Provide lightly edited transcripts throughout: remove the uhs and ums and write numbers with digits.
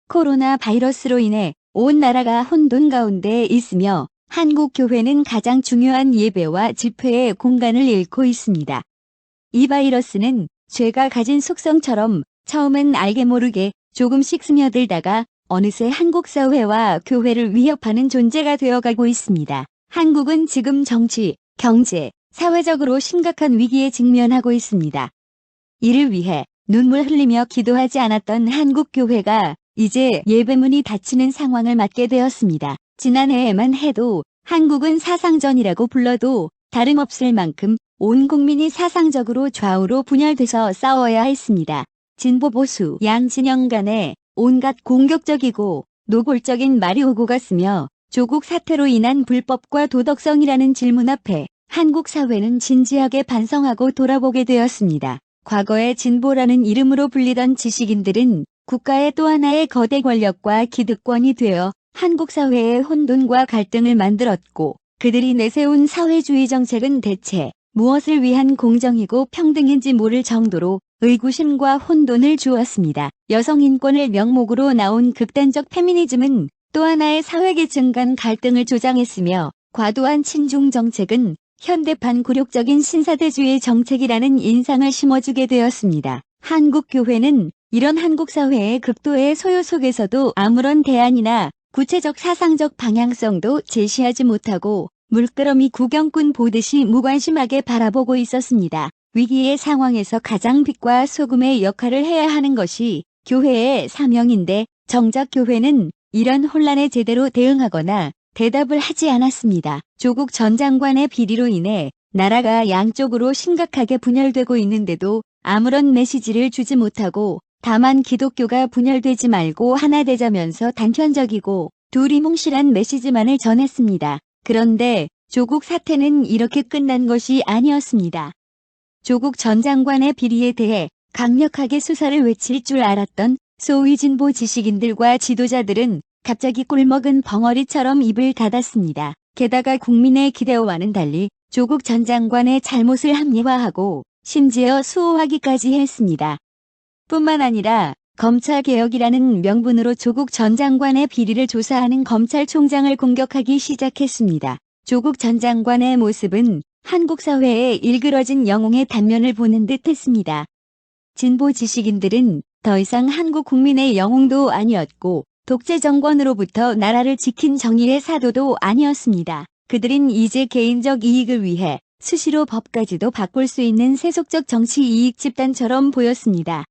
코로나 바이러스로 인해 온 나라가 혼돈 가운데 있으며 한국 교회는 가장 중요한 예배와 집회의 공간을 잃고 있습니다. 이 바이러스는 죄가 가진 속성처럼 처음엔 알게 모르게 조금씩 스며들다가 어느새 한국 사회와 교회를 위협하는 존재가 되어가고 있습니다. 한국은 지금 정치, 경제, 사회적으로 심각한 위기에 직면하고 있습니다. 이를 위해 눈물 흘리며 기도하지 않았던 한국 교회가 이제 예배문이 닫히는 상황을 맞게 되었습니다. 지난해에만 해도 한국은 사상전이라고 불러도 다름없을 만큼 온 국민이 사상적으로 좌우로 분열돼서 싸워야 했습니다. 진보 보수 양 진영 간에 온갖 공격적이고 노골적인 말이 오고 갔으며 조국 사태로 인한 불법과 도덕성이라는 질문 앞에 한국 사회는 진지하게 반성하고 돌아보게 되었습니다. 과거에 진보라는 이름으로 불리던 지식인들은 국가의 또 하나의 거대 권력과 기득권이 되어 한국 사회의 혼돈과 갈등을 만들었고 그들이 내세운 사회주의 정책은 대체 무엇을 위한 공정이고 평등인지 모를 정도로 의구심과 혼돈을 주었습니다. 여성 인권을 명목으로 나온 극단적 페미니즘은 또 하나의 사회계층 간 갈등을 조장했으며 과도한 친중 정책은 현대판 굴욕적인 신사대주의 정책이라는 인상을 심어주게 되었습니다. 한국 교회는 이런 한국 사회의 극도의 소요 속에서도 아무런 대안이나 구체적 사상적 방향성도 제시하지 못하고 물끄러미 구경꾼 보듯이 무관심하게 바라보고 있었습니다. 위기의 상황에서 가장 빛과 소금의 역할을 해야 하는 것이 교회의 사명인데 정작 교회는 이런 혼란에 제대로 대응하거나 대답을 하지 않았습니다. 조국 전 장관의 비리로 인해 나라가 양쪽으로 심각하게 분열되고 있는데도 아무런 메시지를 주지 못하고 다만 기독교가 분열되지 말고 하나 되자면서 단편적이고 두리뭉실한 메시지만을 전했습니다. 그런데 조국 사태는 이렇게 끝난 것이 아니었습니다. 조국 전 장관의 비리에 대해 강력하게 수사를 외칠 줄 알았던 소위 진보 지식인들과 지도자들은 갑자기 꿀먹은 벙어리처럼 입을 닫았습니다. 게다가 국민의 기대와는 달리 조국 전 장관의 잘못을 합리화하고 심지어 수호하기까지 했습니다. 뿐만 아니라 검찰개혁이라는 명분으로 조국 전 장관의 비리를 조사하는 검찰총장을 공격하기 시작했습니다. 조국 전 장관의 모습은 한국 사회의 일그러진 영웅의 단면을 보는 듯했습니다. 진보 지식인들은 더 이상 한국 국민의 영웅도 아니었고 독재 정권으로부터 나라를 지킨 정의의 사도도 아니었습니다. 그들은 이제 개인적 이익을 위해 수시로 법까지도 바꿀 수 있는 세속적 정치 이익 집단처럼 보였습니다.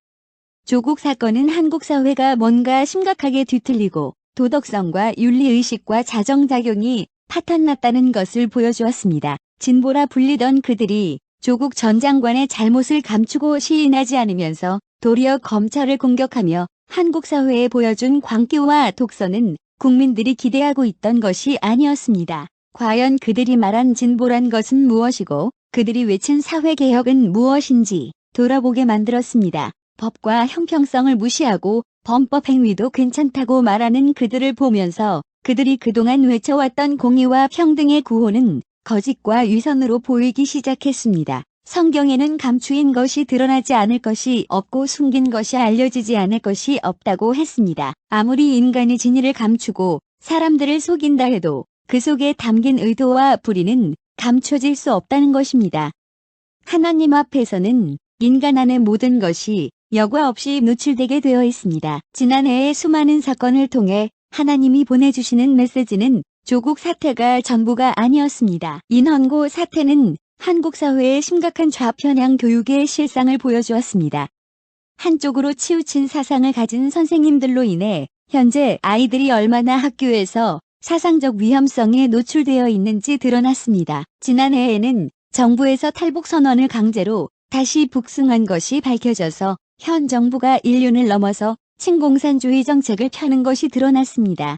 조국 사건은 한국 사회가 뭔가 심각하게 뒤틀리고 도덕성과 윤리의식과 자정작용이 파탄났다는 것을 보여주었습니다. 진보라 불리던 그들이 조국 전 장관의 잘못을 감추고 시인하지 않으면서 도리어 검찰을 공격하며 한국 사회에 보여준 광기와 독선은 국민들이 기대하고 있던 것이 아니었습니다. 과연 그들이 말한 진보란 것은 무엇이고 그들이 외친 사회개혁은 무엇인지 돌아보게 만들었습니다. 법과 형평성을 무시하고 범법행위도 괜찮다고 말하는 그들을 보면서 그들이 그동안 외쳐왔던 공의와 평등의 구호는 거짓과 위선으로 보이기 시작했습니다. 성경에는 감추인 것이 드러나지 않을 것이 없고 숨긴 것이 알려지지 않을 것이 없다고 했습니다. 아무리 인간이 진리를 감추고 사람들을 속인다 해도 그 속에 담긴 의도와 불의는 감춰질 수 없다는 것입니다. 하나님 앞에서는 인간 안의 모든 것이 여과 없이 노출되게 되어 있습니다. 지난해의 수많은 사건을 통해 하나님이 보내주시는 메시지는 조국 사태가 전부가 아니었습니다. 인헌고 사태는 한국 사회의 심각한 좌편향 교육의 실상을 보여주었습니다. 한쪽으로 치우친 사상을 가진 선생님들로 인해 현재 아이들이 얼마나 학교에서 사상적 위험성에 노출되어 있는지 드러났습니다. 지난해에는 정부에서 탈북 선언을 강제로 다시 북송한 것이 밝혀져서 현 정부가 인륜을 넘어서 친공산주의 정책을 펴는 것이 드러났습니다.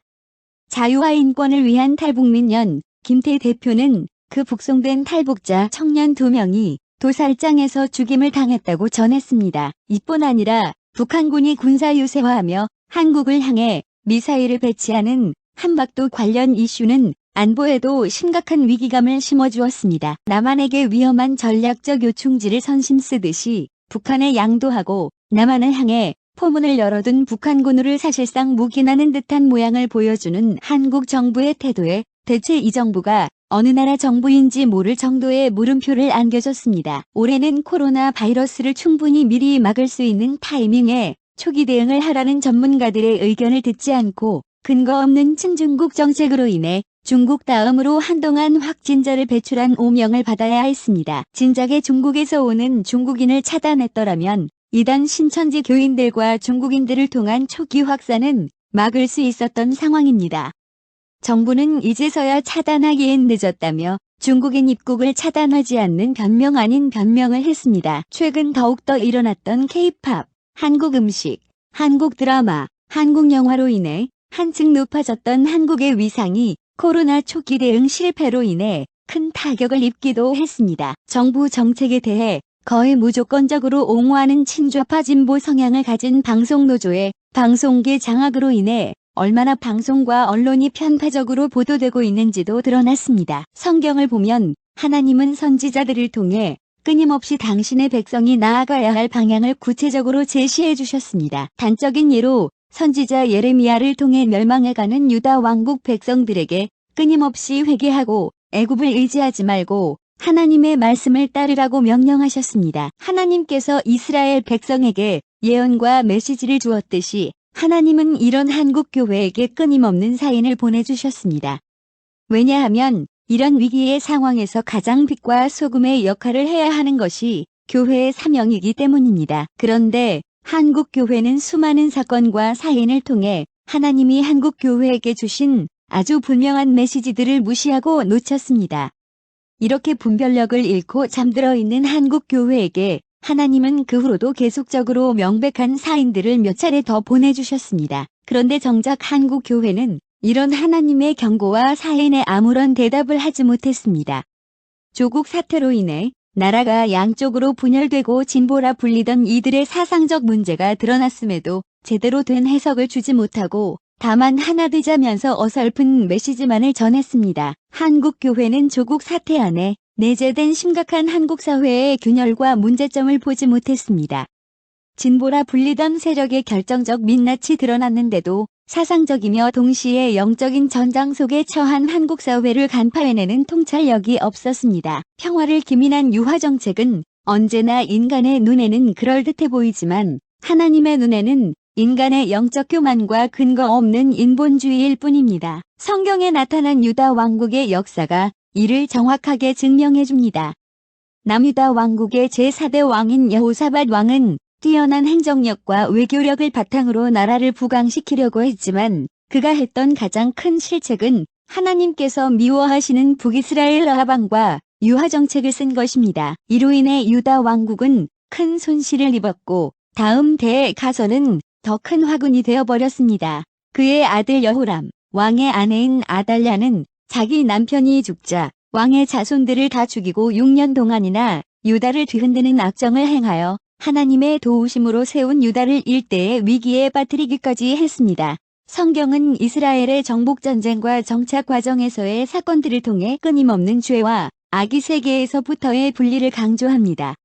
자유와 인권을 위한 탈북민연 김태 대표는 그 북송된 탈북자 청년 2명이 도살장에서 죽임을 당했다고 전했습니다. 이뿐 아니라 북한군이 군사 유세화하며 한국을 향해 미사일을 배치하는 한박도 관련 이슈는 안보에도 심각한 위기감을 심어주었습니다. 남한에게 위험한 전략적 요충지를 선심 쓰듯이 북한에 양도하고 남한을 향해 포문을 열어둔 북한군으로 사실상 묵인하는 듯한 모양을 보여주는 한국 정부의 태도에 대체 이 정부가 어느 나라 정부인지 모를 정도의 물음표를 안겨줬습니다. 올해는 코로나 바이러스를 충분히 미리 막을 수 있는 타이밍에 초기 대응을 하라는 전문가들의 의견을 듣지 않고 근거 없는 친중국 정책으로 인해 중국 다음으로 한동안 확진자를 배출한 오명을 받아야 했습니다. 진작에 중국에서 오는 중국인을 차단했더라면 이단 신천지 교인들과 중국인들을 통한 초기 확산은 막을 수 있었던 상황입니다. 정부는 이제서야 차단하기엔 늦었다며 중국인 입국을 차단하지 않는 변명 아닌 변명을 했습니다. 최근 더욱더 일어났던 K-팝, 한국 음식, 한국 드라마, 한국 영화로 인해 한층 높아졌던 한국의 위상이 코로나 초기 대응 실패로 인해 큰 타격을 입기도 했습니다. 정부 정책에 대해 거의 무조건적으로 옹호하는 친좌파 진보 성향을 가진 방송노조의 방송계 장악으로 인해 얼마나 방송과 언론이 편파적으로 보도되고 있는지도 드러났습니다. 성경을 보면 하나님은 선지자들을 통해 끊임없이 당신의 백성이 나아가야 할 방향을 구체적으로 제시해 주셨습니다. 단적인 예로 선지자 예레미야를 통해 멸망해가는 유다 왕국 백성들에게 끊임없이 회개하고 애굽을 의지하지 말고 하나님의 말씀을 따르라고 명령하셨습니다. 하나님께서 이스라엘 백성에게 예언과 메시지를 주었듯이 하나님은 이런 한국교회에게 끊임없는 사인을 보내주셨습니다. 왜냐하면 이런 위기의 상황에서 가장 빛과 소금의 역할을 해야 하는 것이 교회의 사명이기 때문입니다. 그런데 한국교회는 수많은 사건과 사인을 통해 하나님이 한국교회에게 주신 아주 분명한 메시지들을 무시하고 놓쳤습니다. 이렇게 분별력을 잃고 잠들어 있는 한국교회에게 하나님은 그 후로도 계속적으로 명백한 사인들을 몇 차례 더 보내주셨습니다. 그런데 정작 한국교회는 이런 하나님의 경고와 사인에 아무런 대답을 하지 못했습니다. 조국 사태로 인해 나라가 양쪽으로 분열되고 진보라 불리던 이들의 사상적 문제가 드러났음에도 제대로 된 해석을 주지 못하고 다만 하나 되자면서 어설픈 메시지만을 전했습니다. 한국교회는 조국 사태 안에 내재된 심각한 한국 사회의 균열과 문제점을 보지 못했습니다. 진보라 불리던 세력의 결정적 민낯이 드러났는데도 사상적이며 동시에 영적인 전장 속에 처한 한국 사회를 간파해내는 통찰력이 없었습니다. 평화를 기민한 유화 정책은 언제나 인간의 눈에는 그럴듯해 보이지만 하나님의 눈에는 인간의 영적 교만과 근거 없는 인본주의일 뿐입니다. 성경에 나타난 유다 왕국의 역사가 이를 정확하게 증명해줍니다. 남유다 왕국의 제4대 왕인 여호사밧 왕은 뛰어난 행정력과 외교력을 바탕으로 나라를 부강시키려고 했지만 그가 했던 가장 큰 실책은 하나님께서 미워하시는 북이스라엘 라합왕과 유화정책을 쓴 것입니다. 이로 인해 유다 왕국은 큰 손실을 입었고 다음 대에 가서는 더 큰 화군이 되어버렸습니다. 그의 아들 여호람, 왕의 아내인 아달랴는 자기 남편이 죽자 왕의 자손들을 다 죽이고 6년 동안이나 유다를 뒤흔드는 악정을 행하여 하나님의 도우심으로 세운 유다를 일대의 위기에 빠뜨리기까지 했습니다. 성경은 이스라엘의 정복전쟁과 정착 과정에서의 사건들을 통해 끊임없는 죄와 악의 세계에서부터의 분리를 강조합니다.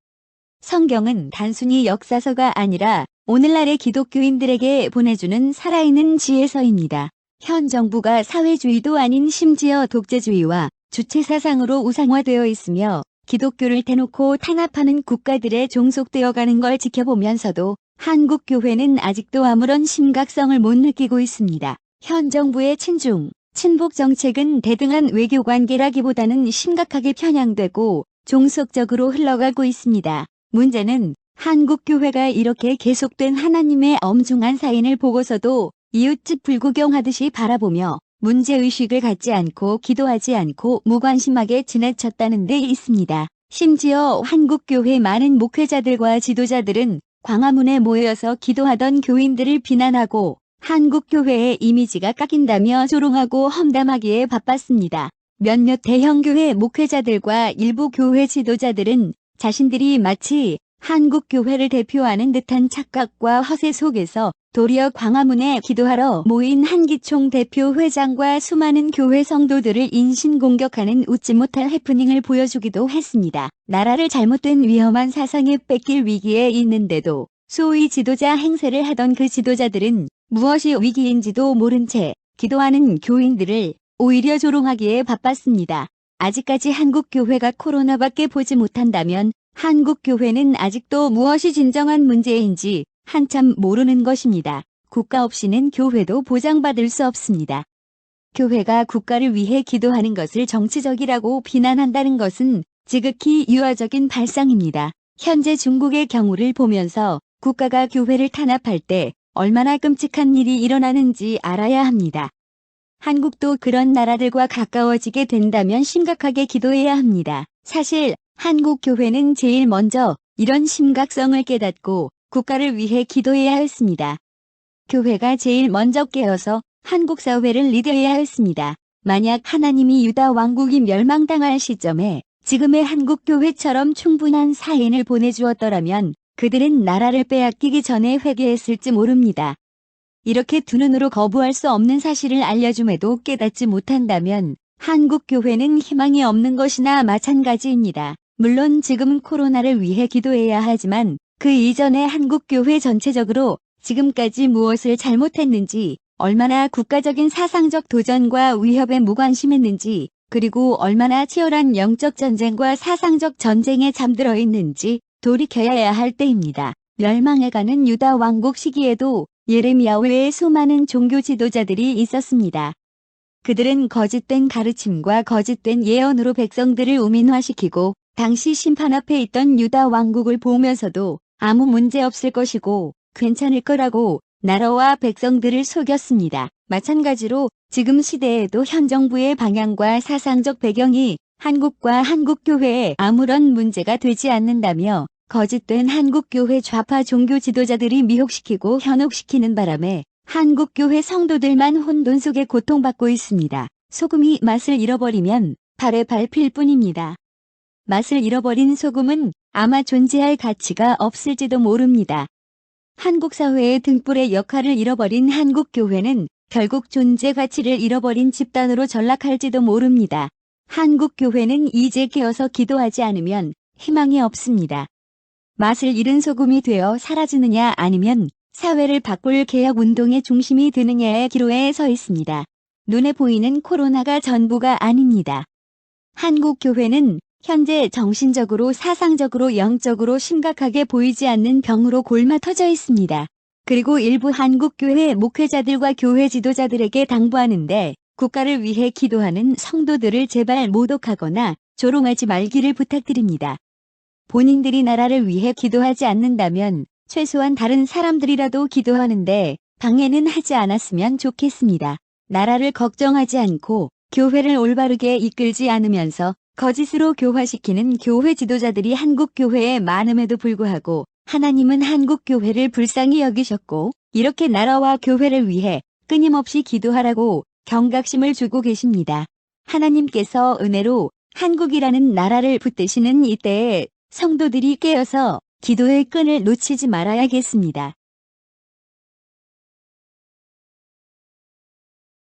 성경은 단순히 역사서가 아니라 오늘날의 기독교인들에게 보내주는 살아있는 지혜서입니다. 현 정부가 사회주의도 아닌 심지어 독재주의와 주체사상으로 우상화되어 있으며 기독교를 대놓고 탄압하는 국가들에 종속되어가는 걸 지켜보면서도 한국 교회는 아직도 아무런 심각성을 못 느끼고 있습니다. 현 정부의 친중, 친북 정책은 대등한 외교관계라기보다는 심각하게 편향되고 종속적으로 흘러가고 있습니다. 문제는 한국 교회가 이렇게 계속된 하나님의 엄중한 사인을 보고서도 이웃집 불구경하듯이 바라보며 문제의식을 갖지 않고 기도하지 않고 무관심하게 지나쳤다는 데 있습니다. 심지어 한국교회 많은 목회자들과 지도자들은 광화문에 모여서 기도하던 교인들을 비난하고 한국교회의 이미지가 깎인다며 조롱하고 험담하기에 바빴습니다. 몇몇 대형교회 목회자들과 일부 교회 지도자들은 자신들이 마치 한국교회를 대표하는 듯한 착각과 허세 속에서 도리어 광화문에 기도하러 모인 한기총 대표 회장과 수많은 교회 성도들을 인신공격하는 웃지 못할 해프닝을 보여주기도 했습니다. 나라를 잘못된 위험한 사상에 뺏길 위기에 있는데도 소위 지도자 행세를 하던 그 지도자들은 무엇이 위기인지도 모른 채 기도하는 교인들을 오히려 조롱하기에 바빴습니다. 아직까지 한국 교회가 코로나밖에 보지 못한다면 한국 교회는 아직도 무엇이 진정한 문제인지 한참 모르는 것입니다. 국가 없이는 교회도 보장받을 수 없습니다. 교회가 국가를 위해 기도하는 것을 정치적이라고 비난한다는 것은 지극히 유아적인 발상입니다. 현재 중국의 경우를 보면서 국가가 교회를 탄압할 때 얼마나 끔찍한 일이 일어나는지 알아야 합니다. 한국도 그런 나라들과 가까워지게 된다면 심각하게 기도해야 합니다. 사실 한국 교회는 제일 먼저 이런 심각성을 깨닫고 국가를 위해 기도해야 했습니다. 교회가 제일 먼저 깨어서 한국 사회를 리드해야 했습니다. 만약 하나님이 유다 왕국이 멸망당할 시점에 지금의 한국 교회처럼 충분한 사인을 보내주었더라면 그들은 나라를 빼앗기기 전에 회개했을지 모릅니다. 이렇게 두 눈으로 거부할 수 없는 사실을 알려줌에도 깨닫지 못한다면 한국 교회는 희망이 없는 것이나 마찬가지입니다. 물론 지금은 코로나를 위해 기도해야 하지만 그 이전에 한국 교회 전체적으로 지금까지 무엇을 잘못했는지, 얼마나 국가적인 사상적 도전과 위협에 무관심했는지, 그리고 얼마나 치열한 영적 전쟁과 사상적 전쟁에 잠들어 있는지 돌이켜야 할 때입니다. 멸망해가는 유다 왕국 시기에도 예레미야 외에 수많은 종교 지도자들이 있었습니다. 그들은 거짓된 가르침과 거짓된 예언으로 백성들을 우민화시키고 당시 심판 앞에 있던 유다 왕국을 보면서도 아무 문제 없을 것이고 괜찮을 거라고 나라와 백성들을 속였습니다. 마찬가지로 지금 시대에도 현 정부의 방향과 사상적 배경이 한국과 한국교회에 아무런 문제가 되지 않는다며 거짓된 한국교회 좌파 종교 지도자들이 미혹시키고 현혹시키는 바람에 한국교회 성도들만 혼돈 속에 고통받고 있습니다. 소금이 맛을 잃어버리면 발에 밟힐 뿐입니다. 맛을 잃어버린 소금은 아마 존재할 가치가 없을지도 모릅니다. 한국 사회의 등불의 역할을 잃어버린 한국교회는 결국 존재 가치를 잃어버린 집단으로 전락할지도 모릅니다. 한국교회는 이제 깨어서 기도하지 않으면 희망이 없습니다. 맛을 잃은 소금이 되어 사라지느냐 아니면 사회를 바꿀 개혁운동의 중심이 되느냐의 기로에 서 있습니다. 눈에 보이는 코로나가 전부가 아닙니다. 한국교회는 현재 정신적으로, 사상적으로, 영적으로 심각하게 보이지 않는 병으로 골마 터져 있습니다. 그리고 일부 한국교회 목회자들과 교회 지도자들에게 당부하는데 국가를 위해 기도하는 성도들을 제발 모독하거나 조롱하지 말기를 부탁드립니다. 본인들이 나라를 위해 기도하지 않는다면 최소한 다른 사람들이라도 기도하는데 방해는 하지 않았으면 좋겠습니다. 나라를 걱정하지 않고 교회를 올바르게 이끌지 않으면서 거짓으로 교화시키는 교회 지도자들이 한국교회에 많음에도 불구하고 하나님은 한국교회를 불쌍히 여기셨고 이렇게 나라와 교회를 위해 끊임없이 기도하라고 경각심을 주고 계십니다. 하나님께서 은혜로 한국이라는 나라를 붙드시는 이때에 성도들이 깨어서 기도의 끈을 놓치지 말아야겠습니다.